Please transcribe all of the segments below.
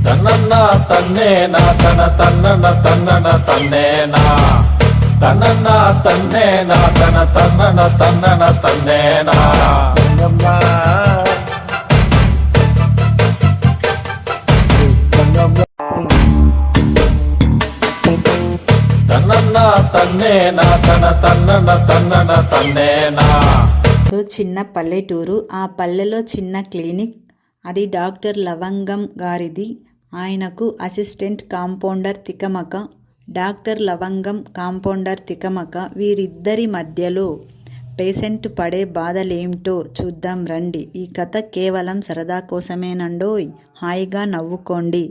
తన్నన్న తన్నేనా తన తన్నన తన్నన తన్నేనా తన్నన్న తన్నేనా తన తన్నన తన్నన తన్నేనా తన్నన్న తన్నేనా తన తన్నన తన్నన తన్నేనా. చిన్న పల్లెటూరు, ఆ పల్లెలో చిన్న క్లినిక్. అది డాక్టర్ లవంగం గారిది. ఆయనకు అసిస్టెంట్ కాంపౌండర్ తికమక. డాక్టర్ లవంగం, కాంపౌండర్ తికమక వీరిద్దరి మధ్యలో పేషెంట్ పడే బాధలేమిటో చూద్దాం రండి. ఈ కథ కేవలం సరదా కోసమేనండోయ్. హాయిగా నవ్వుకోండి.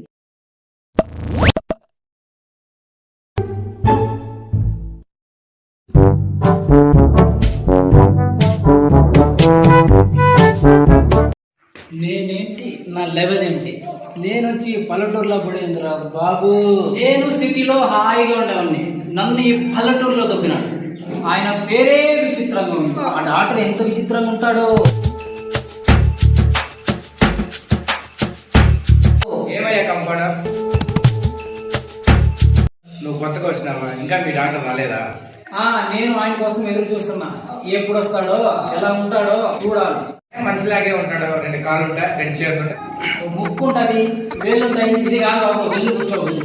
నేనేంటి, నా లెవెల్ ఏంటి? నేను వచ్చి పల్లెటూరులో పడేందిరా బాబు. నేను సిటీలో హాయిగా ఉండేవాడిని, నన్ను ఈ పల్లెటూరులో దొబ్బినాడు. ఆయన పేరే విచిత్రంగా ఉంది. ఆ డాక్టర్ ఎంత విచిత్రంగా ఉంటాడో. ఏమయ్యా కంపౌండర్, నువ్వు కొత్తగా వచ్చినావా? ఇంకా మీ డాక్టర్ రాలేదా? నేను ఆయన కోసం ఎదురు చూస్తున్నా. ఎప్పుడు వస్తాడో, ఎలా ఉంటాడో చూడాలి. మనిషిలాగే ఉంటాడు. 2 కాళ్ళు ఉంటాయి, 2 చేతులు ఉంటాయి, ముక్కు ఉంటుంది, వేళ్ళు ఉంటాయి. ఇది కాదు బాబు, వెళ్ళి కూర్చోవాలి.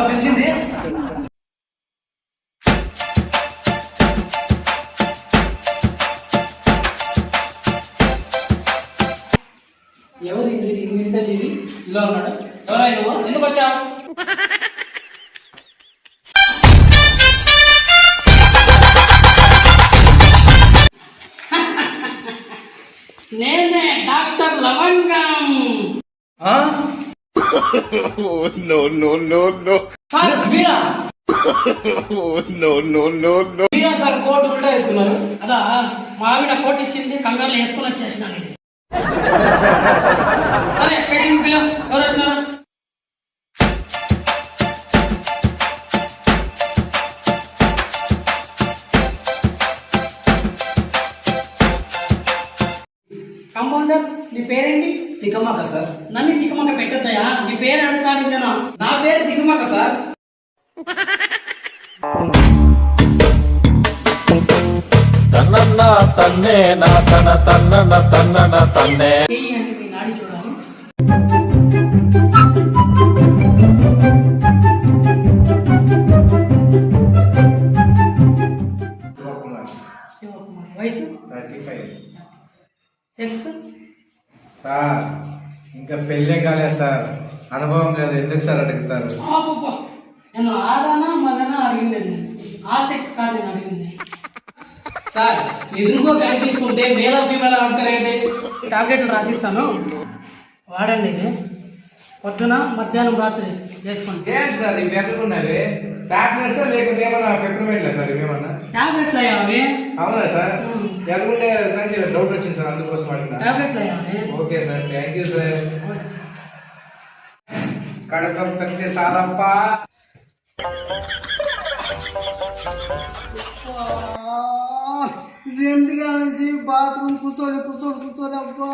పిలిచింది ఎవరు? ఇంత జీవి ఇలా ఉన్నాడు. ఎవరైనా నువ్వు ఎందుకు వచ్చావు? నేనే డాక్టర్ లవంగం. మీరా సార్ కోట్ ఉల్టా వేసుకున్నారు. అదా మా ఆవిడ కోట్ ఇచ్చింది, కంగారులో వేసుకుని వచ్చేసినాను. అరే పేషెంట్ పిల్ల ఎవరు వచ్చినారు? కాంపౌండర్, నీ పేరేంటి? తికమక సార్. నన్ను తికమక పెట్టద్దయా, నీ పేరు అడుగుతాను నేను. నా పేరు తికమక సార్. తన్నన్న తన్నేనా తన తన్నన తన్నన తన్నే. నాడి చూడాలి. వయసు 35. సెక్స్ సార్ ఇంకా పెళ్ళే కాలేదు సార్, అనుభవం లేదు. ఎందుకు సార్ అడుగుతారు? నేను ఆడానా మళ్ళా అడిగింది. ఆ సెక్స్ కాదు నేను అడిగింది. సార్ ఎదురుగా కనిపిస్తుంటే మేల్ ఫీమేల్ ఆడతారేంటి? టాబ్లెట్లు రాసిస్తాను, వాడండి. ఇది పొద్దున మధ్యాహ్నం రాత్రి చేసుకోండి. ఏంటి సార్ ఇవి ఎక్కడ ఉన్నవి? టాబ్లెట్స్ లేకుంటే ఏమన్నా పెప్పర్మెంట్లే సార్? ఇవేమన్నా టాబ్లెట్లు అయ్యావి? అవునా సార్? ఎదురుండే డౌట్ వచ్చింది సార్, అందుకోసం అడిగినా. టాబ్లెట్లు అయ్యావి? Okay sir, thank you sir. కడకం తగ్గితే సాలప్ప. రెండుగా నుంచి బాత్రూమ్ కూర్చొని అబ్బా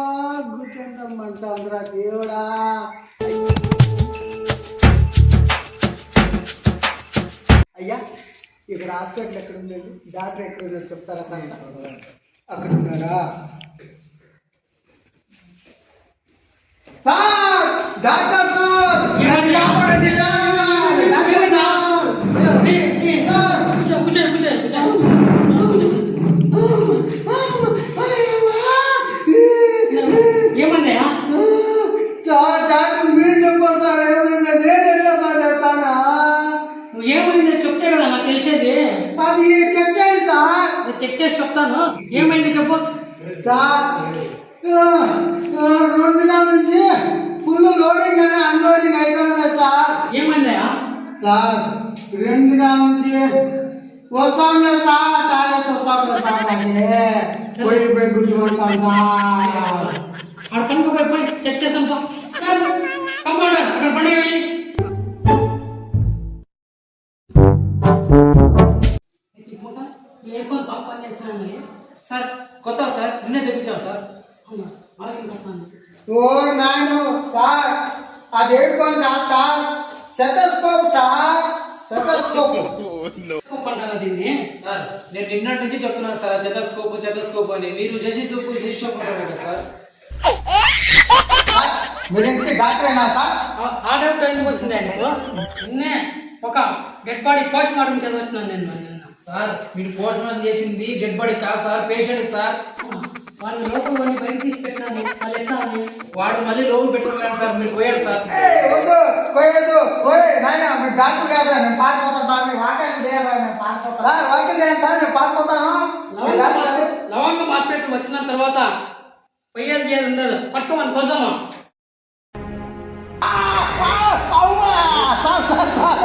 కూర్చొందమ్మంటారా దేవుడా. అయ్యా, ఇక్కడ హాస్పిటల్ ఎక్కడ ఉండేది? డాక్టర్ ఎక్కడ ఉండేది చెప్తారా? అక్కడ ఉన్నారా సార్? డాక్టర్ సార్ కాపాడండి సార్. ఏమన్నాయా? డాక్టర్ మీరు చెప్పాలి సార్. ఏమైందా? నేను ఎట్లా మాట్లాడతానా? ఏమైందో చెప్తే కదా నాకు తెలిసేది. అది చెక్ చేయండి సార్. చెక్ చేసి చెప్తాను. ఏమైంది చెప్పు సార్. 2 దినాల నుంచి ఫుల్ లోడింగ్ అని అన్లోడింగ్ అయితే సార్. ఏమైందయా? సార్ 2 దినాల నుంచి వస్తాండే సార్, టాయిలెట్ వస్తాండే సార్. అని పోయి గుర్తుపడతాను సార్. అక్కడ పనుకోపోయి చెక్ చేసాం. కంపౌండర్ అక్కడ పండుగ వెళ్ళి ఇయర్ ఫోన్స్ బాగా పనిచేస్తున్నాయి సార్. కొత్త సార్, నిన్నే తెప్పించావు సార్. అవునా, ఆరోగ్యం కట్టాను. ఓ నాయను సార్, అదేంటి కొంత సార్, సెటస్కోప్ సార్, సెటస్కోప్. అంటారా దీన్ని? సార్ నేను నిన్నటి నుంచి చెప్తున్నాను సార్, చెతస్కోప్ అని. మీరు చేసి షోప్ కదా సార్. మీరు ఇంటికి డాక్టరేనా సార్? ఆ డౌట్ ఎందుకు వచ్చింది నీకు? నిన్నే ఒక డెడ్ బాడీ పోస్ట్ మార్టం చదువుతున్నాను నేను నిన్న. సార్ మీరు పోస్ట్ మార్టం చేసింది డెడ్ బాడీ కాదు సార్, పేషెంట్ సార్. వాళ్ళు లోపల కొన్ని బయట తీసి పెట్టినాను, వాళ్ళు ఎట్లా అని. వాడు మళ్ళీ లోపల పెట్టుకున్నాడు సార్, మీరు పోయాడు సార్. వద్దు పోయేదు. ఓరే నాయన, మీరు డాక్టర్ కాదా? నేను పారిపోతాను సార్. మీరు వాక్యాలు చేయాలా? నేను పారిపోతాను సార్. వాక్యం చేయాలి సార్, నేను పారిపోతాను. లవంగం హాస్పిటల్ వచ్చిన తర్వాత పోయేది ఏది ఉండదు. పట్టుకోమని పోదామా? సార్ సార్ సార్,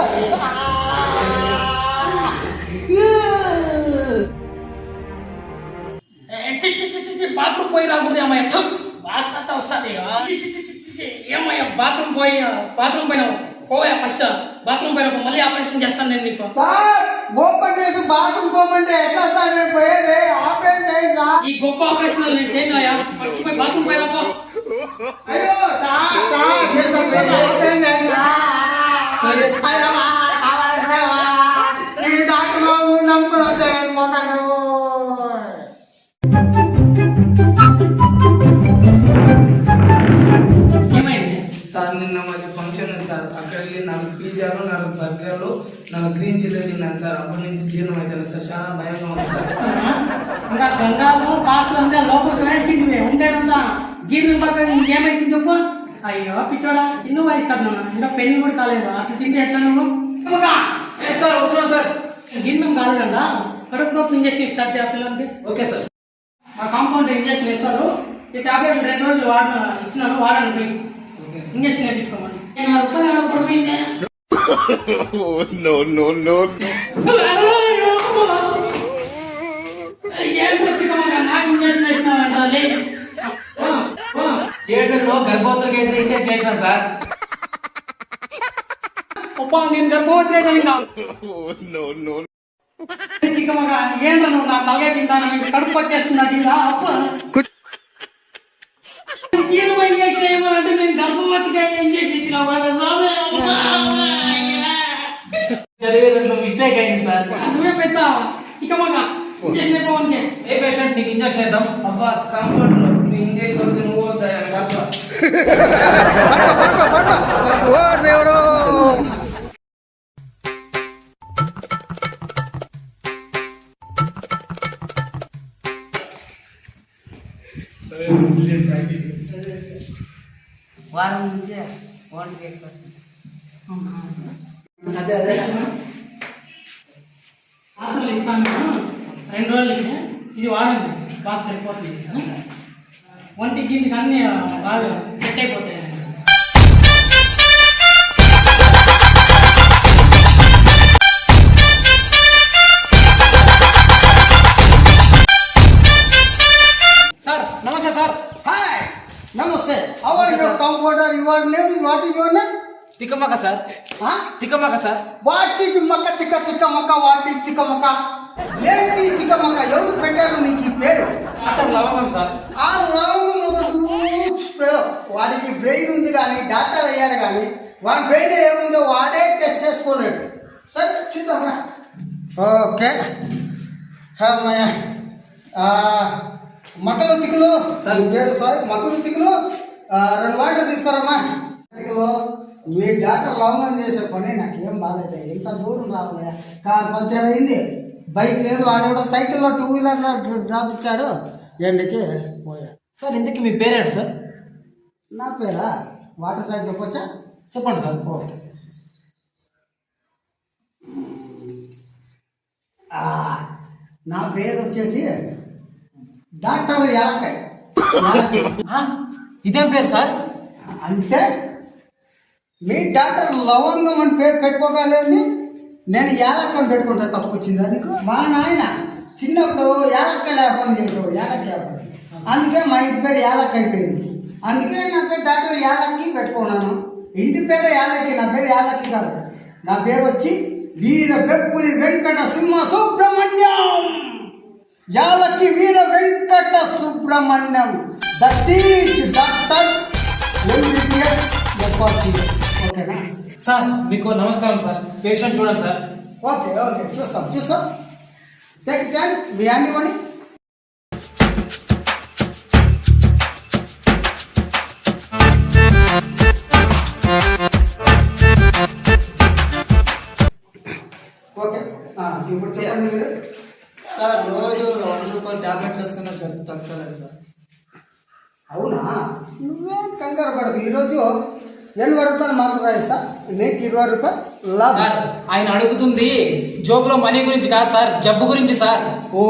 బాత్రూమ్ పోయి రాకూడదు ఏమయ్య? వాసన వస్తుంది ఏమయ్యా? బాత్రూమ్ పోయినా పోయా ఫస్ట్. బాత్రూమ్ పోయినప్పుడు మళ్ళీ ఆపరేషన్ చేస్తాను నేను నీకు. సార్ ఓపెన్ చేసి బాత్రూమ్ పోమంటే ఎట్లా సార్? నేను పోయేది ఆపరేషన్ చేయండి సార్. ఈ గొప్ప ఆపరేషన్ నేను చేయను. ఫస్ట్ పోయి బాత్రూమ్ పోయినప్ప. అయ్యో సార్ సార్, ఆపరేషన్ చేయండి ఈ డాక్టర్లో నమ్ముకుని వస్తాను పోతాను. ఏమైంది సార్ నిన్న మాది ఫంక్షన్ ఉంది సార్, అక్కడ వెళ్ళి 4 పిజ్జాలు 4 బర్గర్లు 4 గ్రీన్ చిల్లీ తిన్నాను సార్. అప్పటి నుంచి జీర్ణం అవుతుంది సార్, చాలా భయంగా ఉంది సార్. ఇంకా గంగాలు పాటలు అంతా లోపలికి వేసింది ఉండేదంతా జీర్ణం పక్క ఇంకేమైంది చెప్పు. అయ్యో పిచ్చోడా, చిన్న వయసు కన్నా ఇంకా పెళ్లి కూడా కాలేదు. అట్లా తింటే ఎట్లా నువ్వు? సార్ వస్తున్నా సార్. జీర్ణం కాలేదండా, కడుపు నొప్పి ఇంజక్షన్ ఇస్తారు ఆ పిల్లలకి. Okay sir. ఆ కాంపౌండ్ ఇంజక్షన్ ఇస్తారు. ఈ టాబ్లెట్లు 2 రోజులు ఇచ్చినాను, వాడండి పోయి ఇంజక్షన్ వేయించుకోమని. నేను అడుగుతాను పడిపోయింది. ఏం తెచ్చుకోమన్నా నాకు ఇంజక్షన్ వేసినావంటే థియేటర్లో గర్భవతుల కేసు ఇంజెక్ట్ చేసినాను సార్. అబ్బా నేను గర్భవతి ఏంట్రా నువ్వు నా తలగా తింటాను, కడుపు వచ్చేస్తున్నా తిందా. అంటే నేను గర్భవతిగా ఇంజక్షన్ ఇచ్చిన చదివేదాంట్లో మిస్టేక్ అయింది సార్. నువ్వే పెద్ద చిక్కమ్మగా ఇంజక్షన్ అయిపోవంటే ఏ పేషెంట్ నీకు ఇంజక్షన్ ఇద్దాం. అబ్బా కాంపౌండ్ లో మీ ఇంజక్షన్ వద్దు, నువ్వు వద్దా అబ్బా. ఓ దేవుడు. వారం నుంచే వాంటికి ఎక్కువ. అదే అదే ఆకులు ఇస్తాను 2 రోజులకి. ఇది వాడండి, బాగా సరిపోతుంది. ఒంటి కిందికి అన్ని బాగా సెట్ అయిపోతాయి. సార్ నమస్తే సార్. హాయ్ నమస్తే. How are your computer? Your name is what is your name? తిక్కమక్క సార్. తిక్కమక్క సార్. వాట్ ఈజ్ మక్క తిక్క తిక్క మక్క? వాట్ ఈజ్ తిక్క మక్క? ఏంటి తిక్క మక్క? ఎవరు పెట్టారు నీకు ఈ పేరు? డాక్టర్ లవంగం సార్. ఆ లవంగం ఒక వాడికి బ్రెయిన్ ఉంది కానీ డాక్టర్ అయ్యాడు కానీ వాడి బ్రెయిన్ ఏముందో వాడే టెస్ట్ చేసుకోలేడు. సరే చూద్దామా. ఓకే మక్కలు తిక్కులు పేరు సారీ మక్కలు తిక్కులు 2 వాటర్ తీసుకురమ్మా. తిక్కులు మీ డాక్టర్ లవంగం చేసే పని నాకేం బాగాలేదు. ఎంత దూరం రావాలి, కార్ పంచర్ అయింది, బైక్ లేదు, వాడేవాడు సైకిల్లో 2 వీలర్లో డ్రాప్ ఇచ్చాడు, ఎండకి పోయా. సార్ ఇంతకీ మీ పేరేంటి సార్? నా పేరా? వాటర్ తాగి చెప్పొచ్చా? చెప్పండి సార్. నా పేరు వచ్చేసి డాక్టర్ యాలకాయ్. ఇదేం పేరు సార్? అంటే మీ డాక్టర్ లవంగం అని పేరు పెట్టుకోగలేదు, నేను యాలక్కని పెట్టుకుంటా. తప్పుకొచ్చిందా నీకు? మా నాయన చిన్నప్పుడు యాలక్క వ్యాపారం చేసేవాడు, యాలక్క వ్యాపారం. అందుకే మా ఇంటి పేరు యాలక్క అయిపోయింది. అందుకే నా పేరు డాక్టర్ యాలక్కి పెట్టుకున్నాను. ఇంటి పేరు యాలక్కి, నా పేరు యాలక్కి కాదు. నా పేరు వచ్చి వీర బెప్పులి వెంకట సింహ సుబ్రహ్మణ్యం. యాలకి Veera Venkata Subrahmanyam that is doctor MBBS FRCS. ఓకేనా? సార్ మీకు నమస్కారం సార్. పేషెంట్ చూడండి సార్. ఓకే ఓకే చూస్తాం. టేక్ టైం మీ హ్యాండ్ ఇవ్వండి. ఓకే ఇప్పుడు చెప్పండి మీరు. సార్ రోజు 100 రూపాయలు టాబ్లెట్లు వేసుకున్నా తగ్గలేదు సార్. అవునా? నువ్వేం కంగారు పడదు. ఈరోజు 80 రూపాయలు మాత్రం రాయిస్తా, నీకు 20 రూపాయలు లాభం. సార్ ఆయన అడుగుతుంది జోబులో మనీ గురించి కాదు సార్, జబ్బు గురించి సార్. ఓ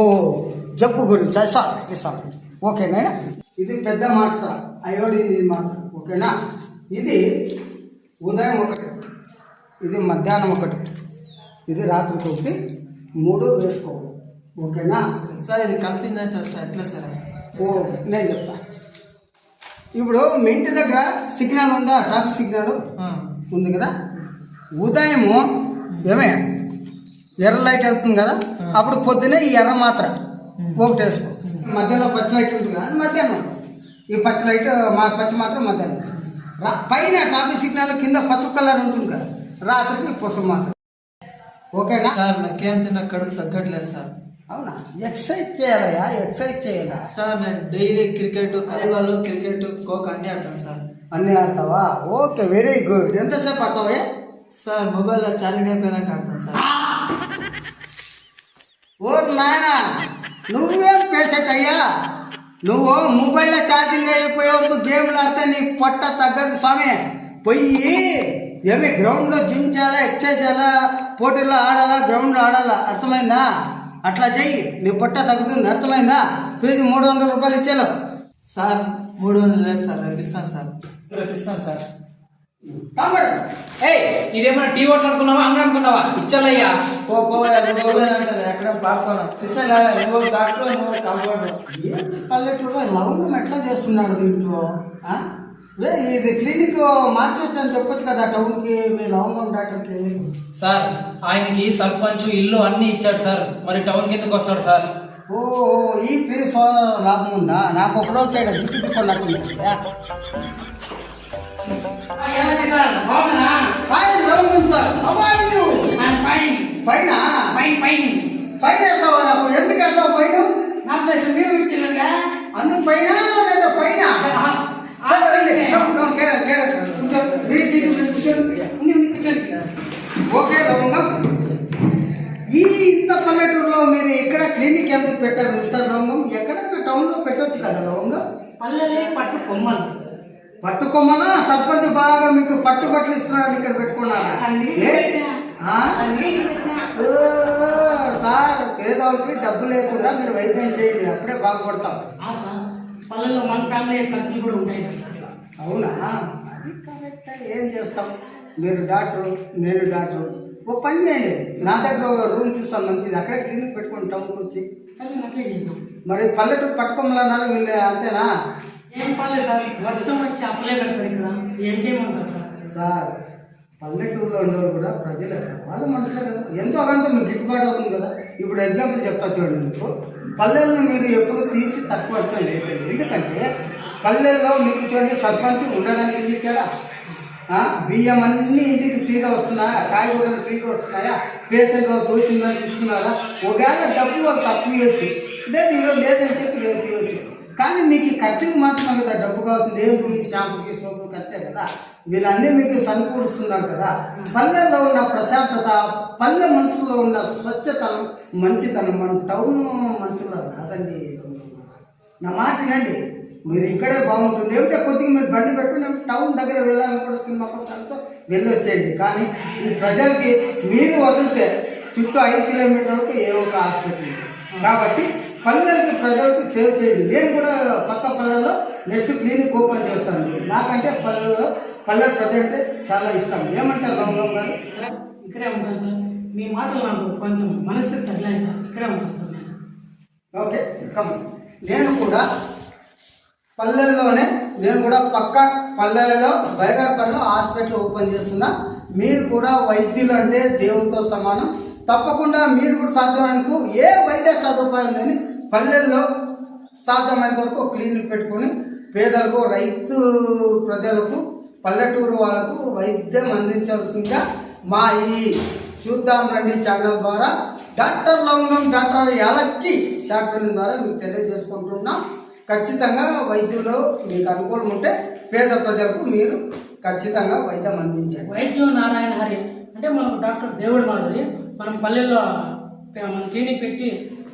జబ్బు గురించి సార్ ఓకేనా? ఇది పెద్ద మాత్ర, అయోడిన్ మాత్ర. ఓకేనా? ఇది ఉదయం ఒకటి, ఇది మధ్యాహ్నం ఒకటి, ఇది రాత్రికి ఒకటి, 3 వేసుకోవాలి. ఓకేనా? సార్ ఇది కన్ఫ్యూజ్ అవుతుంది సార్, ఎట్లా సార్? ఓకే నేను చెప్తా. ఇప్పుడు మీ ఇంటి దగ్గర సిగ్నల్ ఉందా? ట్రాఫిక్ సిగ్నల్ ఉంది కదా. ఉదయము ఏమే ఎర్ర లైట్ వెళ్తుంది కదా, అప్పుడు పొద్దునే ఈ ఎర్ర మాత్ర ఒకటి వేసుకో. మధ్యలో పచ్చి లైట్ ఉంటుంది కదా, అది మధ్యాహ్నం. ఈ పచ్చి లైట్ పచ్చి మాత్రం మధ్యాహ్నం. పైన ట్రాఫిక్ సిగ్నల్ కింద పసుపు కలర్ ఉంటుంది కదా, రాత్రికి పసుపు మాత్రం. ఓకేనా సార్ నాకేం తిన్నా కడుపు తగ్గట్లేదు సార్. అవునా? ఎక్సర్సైజ్ చేయాలయా, ఎక్సర్సైజ్ చేయాలా? సార్ నేను డైలీ క్రికెట్, కైబాలు, క్రికెట్, ఖోఖో అన్నీ ఆడతాను సార్. అన్నీ ఆడతావా? Okay very good. ఎంతసేపు ఆడతావా? సార్ మొబైల్లో ఛార్జింగ్ అయిపోయాక ఆడతాను సార్. ఓ నాయనా, నువ్వేం పేషెంట్ అయ్యా? నువ్వు మొబైల్లో ఛార్జింగ్ అయిపోయే వరకు గేమ్లు ఆడితే నీ పొట్ట తగ్గదు స్వామి. పోయి ఏమి గ్రౌండ్లో జిమ్ చేయాలా, ఎక్సర్సైజ్ చేయాలా, పోటీల్లో ఆడాలా, గ్రౌండ్లో ఆడాలా. అర్థమైందా? అట్లా చెయ్యి, నీ పొట్ట తగ్గుతుంది. అర్థమైందా? ఫీజు 300 రూపాయలు ఇచ్చేలో. సార్ 300 లేదు సార్, రేపిస్తాను సార్. కామడు ఇదేమన్నా టీ హోటల్ అనుకున్నావా, అంగడి అనుకున్నావా? ఇచ్చలయ్యా. ఎక్కడ పాల్గొనం ఇస్తాను కదా. నువ్వు డాక్టర్, నువ్వు కాపాడు. ఏంటి పల్లెటూరులో లవంగం ఎట్లా చేస్తున్నాడు దీంట్లో? ఇది క్లినిక్ మార్చొచ్చు అని చెప్పొచ్చు కదా టౌన్కి, మీ లవంగం డాక్టర్కి. సార్ ఆయనకి సర్పంచ్ ఇల్లు అన్ని ఇచ్చాడు సార్, మరి టౌన్ కిందకి వస్తాడు సార్. ఓ ఈ ప్లేస్ లాభం ఉందా? నాకు ఒక రోజు ఇక్కడ జుట్టు పిక్కున్నట్టుంది. సార్ బాగున్నా? ఫైన్ లవంగం సార్. How are you? ఫైనా? ఫైన్ వేసావా? నాకు ఎందుకు వేసావు ఫైన్? నా ప్లేస్ మీరు ఇచ్చినగా అందుకు ఫైనా లేదా ఫైనా? సరే రండి, ఓకే లవంగం. ఈ ఇంత పల్లెటూరులో మీరు ఎక్కడ క్లినిక్ ఎందుకు పెట్టారు మిస్టర్ లవంగం? ఎక్కడైనా టౌన్లో పెట్టవచ్చు కదా లవంగం. పల్లెలే పట్టు కొమ్మలు. పట్టుకొమ్మలా? సర్పంచ్ బాగా మీకు పట్టుబట్టలు ఇస్తున్నాడు, ఇక్కడ పెట్టుకున్నారా? సార్ పేదవాళ్ళకి డబ్బు లేకుండా మీరు వైద్యం చేయండి, అప్పుడే బాగుపడతాం. పల్లెల్లో మన ఫ్యామిలీ ఖర్చులు కూడా ఉంటాయి. అవునా? అది కరెక్ట్. ఏం చేస్తాం? మీరు డాక్టరు, నేను డాక్టరు. ఓ పని చేయండి, నా దగ్గర ఒక రూమ్ చూస్తాం మంచిది, అక్కడే క్లినిక్ పెట్టుకోండి టౌన్కి వచ్చి. మరి పల్లెటూరు పట్టుకోమన్నారు వీళ్ళు, అంతేనా? ఏం పర్లేదు సార్, వర్షం వచ్చి అప్లై పెడతారు ఇక్కడ. ఏం చేయమంటారు సార్? సార్ పల్లెటూరులో ఉండేవాళ్ళు కూడా ప్రజలే సార్, వాళ్ళ మనుషులే కదా. ఎంతో కొంత మీకు గిట్టుబాటు అవుతుంది కదా. ఇప్పుడు ఎగ్జాంపుల్ చెప్తా చూడండి. మీకు పల్లెలను మీరు ఎప్పుడు తీసి తక్కువ వచ్చండి. ఎందుకంటే పల్లెల్లో మీకు చూడండి, సర్పంచ్ ఉండడానికి ఇచ్చారా? బియ్యం అన్నీ ఇంటికి ఫ్రీగా వస్తున్నాయా? కాయగూరలు ఫ్రీగా వస్తున్నాయా? పేషెంట్ వాళ్ళు తోచిందని ఇస్తున్నారా? ఒకవేళ డబ్బు వాళ్ళు తక్కువ ఇవ్వచ్చు, లేదు ఈరోజు లేదని చెప్పి రేపు ఇవ్వచ్చు. కానీ మీకు ఖర్చుకు మాత్రమే కదా డబ్బు కావాల్సింది. ఏమిటి? షాంపుకి, సోపు ఖర్చే కదా. వీళ్ళన్నీ మీకు సమకూరుస్తున్నారు కదా. పల్లెల్లో ఉన్న ప్రశాంతత, పల్లె మనసులో ఉన్న స్వచ్ఛతనం, మంచితనం మన టౌన్ మనసులో రాదండి. నా మాట వినండి, మీరు ఇక్కడే బాగుంటుంది. ఏమిటో కొద్దిగా మీరు బండి పెట్టుకుని టౌన్ దగ్గర వెళ్ళాలనుకుంటే సినిమా కోసంతో వెళ్ళొచ్చేయండి. కానీ ఈ ప్రజలకి మీరు వదిలితే చుట్టూ 5 కిలోమీటర్లకు ఏ ఒక హాస్పిటల్. కాబట్టి పల్లెలకి ప్రజలకు సేవ్ చేయండి. నేను కూడా పక్క పల్లెల్లో నెక్స్ట్ క్లినిక్ ఓపెన్ చేస్తాను. నాకంటే పల్లె ప్రజలు అంటే చాలా ఇష్టం. ఏమంటారు రామరావు గారు? ఇక్కడే ఉంటాను సార్. మీ మాటలు నాకు కొంచెం మనసు తగిలాయి సార్. ఇక్కడే ఉంటాను సార్ నేను. Okay come. నేను కూడా పల్లెల్లోనే, నేను కూడా పక్క పల్లెల్లో బైరాపల్లిలో హాస్పిటల్ ఓపెన్ చేస్తున్నా. మీరు కూడా వైద్యులు అంటే దేవునితో సమానం. తప్పకుండా మీరు కూడా సాధ్యమనుకు ఏ వైద్య సదుపాయం లేని పల్లెల్లో సాధ్యమైనంత వరకు క్లినిక్ పెట్టుకొని పేదలకు, రైతు ప్రజలకు, పల్లెటూరు వాళ్ళకు వైద్యం అందించాల్సిందిగా మా ఈ చూద్దాం రండి ఛానల్ ద్వారా డాక్టర్ లవంగం, డాక్టర్ యాలక్కి షార్ట్ ఫిల్మ్ ద్వారా మీకు తెలియజేసుకుంటున్నాం. ఖచ్చితంగా వైద్యులు మీకు అనుకూలం ఉంటే పేద ప్రజలకు మీరు ఖచ్చితంగా వైద్యం అందించండి. వైద్యం నారాయణ హరి అంటే మనం డాక్టర్ దేవుడి మాదిరి మనం పల్లెల్లో మనం క్లినిక్ పెట్టి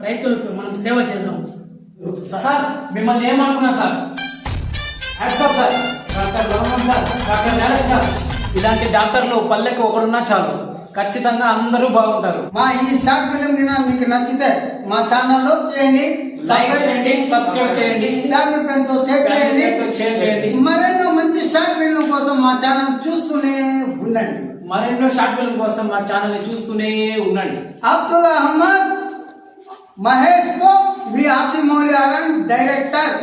రైతులకు మనం సేవ చేసాం. సార్ మిమ్మల్ని ఏమనుకున్నా సార్, హ్యాట్సాప్ సార్, డాక్టర్ లవంగం సార్, డాక్టర్ యాలక్ సార్, ఇలాంటి డాక్టర్లు పల్లెకి ఒకడున్నా చాలు, ఖచ్చితంగా అందరూ బాగుంటారు. మా ఈ షార్ట్ ఫిల్మ్ కింద మీకు నచ్చితే మా ఛానల్లో చేయండి, లైక్ చేయండి, సబ్స్క్రైబ్ చేయండి, ఫ్యామిలీ ఫ్రెండ్ తో షేర్ చేయండి. షేర్ చేయండి. మరెన్నో మంచి షార్ట్ ఫిల్మ్ కోసం మా ఛానల్ చూస్తూనే ఉండండి. మరెన్నో షార్ట్ ఫిల్మ్ కోసం మా ఛానల్ చూస్తూనే ఉండండి. అబ్దుల్ అహ్మద్, మహేష్ తో వి ఆసిమ్ మౌలి ఆరన్ డైరెక్టర్.